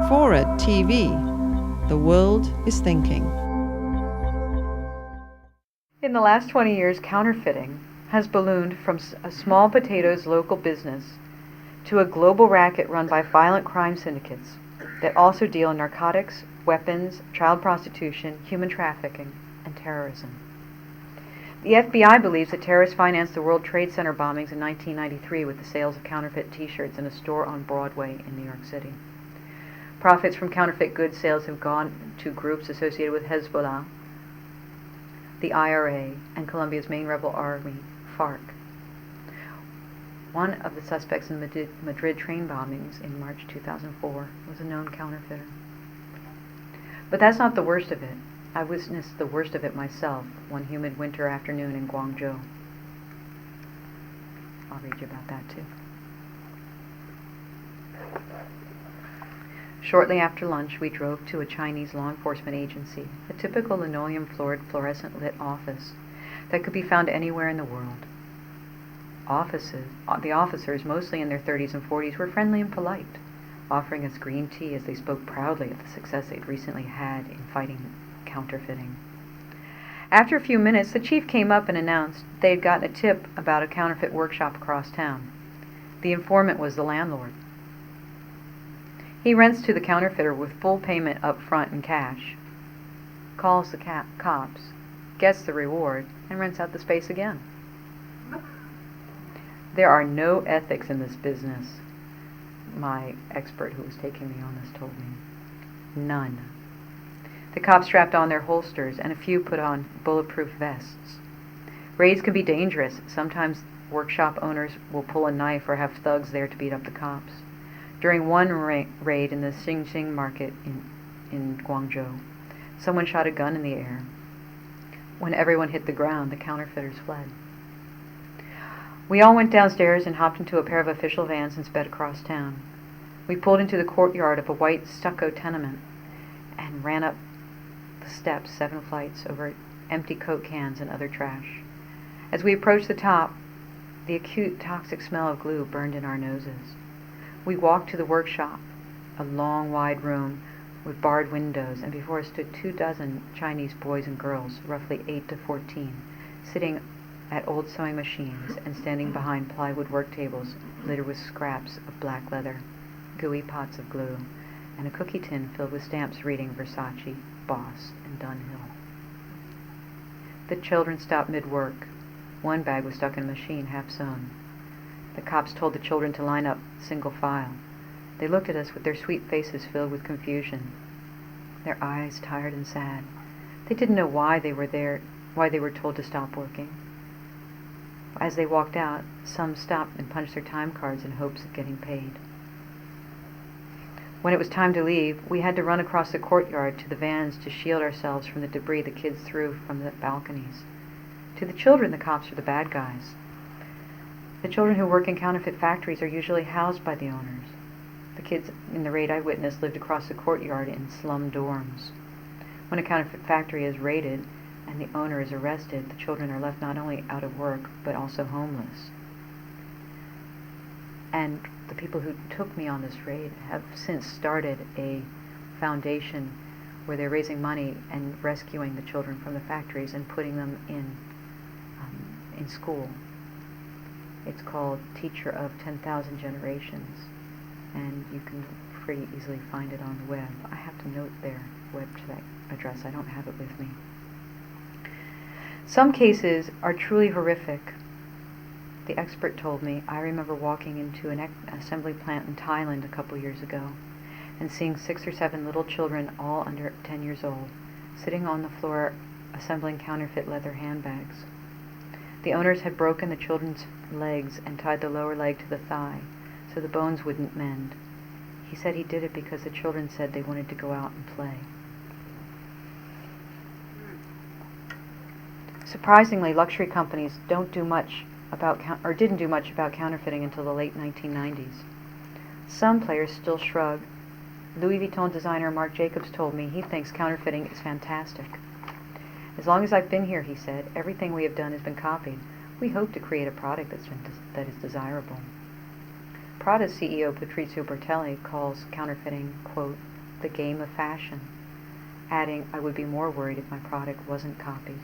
FORA.tv. The world is thinking. In the last 20 years, counterfeiting has ballooned from a small potatoes local business to a global racket run by violent crime syndicates that also deal in narcotics, weapons, child prostitution, human trafficking, and terrorism. The FBI believes that terrorists financed the World Trade Center bombings in 1993 with the sales of counterfeit T-shirts in a store on Broadway in New York City. Profits from counterfeit goods sales have gone to groups associated with Hezbollah, the IRA, and Colombia's main rebel army, FARC. One of the suspects in the Madrid train bombings in March 2004 was a known counterfeiter. But that's not the worst of it. I witnessed the worst of it myself one humid winter afternoon in Guangzhou. I'll read you about that too. Shortly after lunch, we drove to a Chinese law enforcement agency, a typical linoleum-floored, fluorescent-lit office that could be found anywhere in the world. The officers, mostly in their 30s and 40s, were friendly and polite, offering us green tea as they spoke proudly of the success they'd recently had in fighting counterfeiting. After a few minutes, the chief came up and announced they had gotten a tip about a counterfeit workshop across town. The informant was the landlord. He rents to the counterfeiter with full payment up front in cash, calls the cops, gets the reward, and rents out the space again. There are no ethics in this business, my expert who was taking me on this told me. None. The cops strapped on their holsters, and a few put on bulletproof vests. Raids can be dangerous. Sometimes workshop owners will pull a knife or have thugs there to beat up the cops. During one raid in the Xinjiang market in Guangzhou, someone shot a gun in the air. When everyone hit the ground, the counterfeiters fled. We all went downstairs and hopped into a pair of official vans and sped across town. We pulled into the courtyard of a white stucco tenement and ran up the steps 7 flights over empty Coke cans and other trash. As we approached the top, the acute toxic smell of glue burned in our noses. We walked to the workshop, a long, wide room with barred windows, and before us stood 24 Chinese boys and girls, roughly 8 to 14, sitting at old sewing machines and standing behind plywood work tables littered with scraps of black leather, gooey pots of glue, and a cookie tin filled with stamps reading Versace, Boss, and Dunhill. The children stopped mid-work. One bag was stuck in a machine, half sewn. The cops told the children to line up single file. They looked at us with their sweet faces filled with confusion, their eyes tired and sad. They didn't know why they were there, why they were told to stop working. As they walked out, some stopped and punched their time cards in hopes of getting paid. When it was time to leave, we had to run across the courtyard to the vans to shield ourselves from the debris the kids threw from the balconies. To the children, the cops are the bad guys. The children who work in counterfeit factories are usually housed by the owners. The kids in the raid I witnessed lived across the courtyard in slum dorms. When a counterfeit factory is raided and the owner is arrested, the children are left not only out of work, but also homeless. And the people who took me on this raid have since started a foundation where they're raising money and rescuing the children from the factories and putting them in school. It's called Teacher of 10,000 Generations, and you can pretty easily find it on the web. I have to note their website address. I don't have it with me. Some cases are truly horrific. The expert told me, I remember walking into an assembly plant in Thailand a couple years ago and seeing 6 or 7 little children, all under 10 years old, sitting on the floor assembling counterfeit leather handbags. The owners had broken the children's legs and tied the lower leg to the thigh so the bones wouldn't mend. He said he did it because the children said they wanted to go out and play. Surprisingly, luxury companies didn't do much about counterfeiting until the late 1990s. Some players still shrug. Louis Vuitton designer Marc Jacobs told me he thinks counterfeiting is fantastic. As long as I've been here, he said, everything we have done has been copied. We hope to create a product that is desirable. Prada's CEO Patrizio Bertelli calls counterfeiting, quote, the game of fashion, adding, I would be more worried if my product wasn't copied.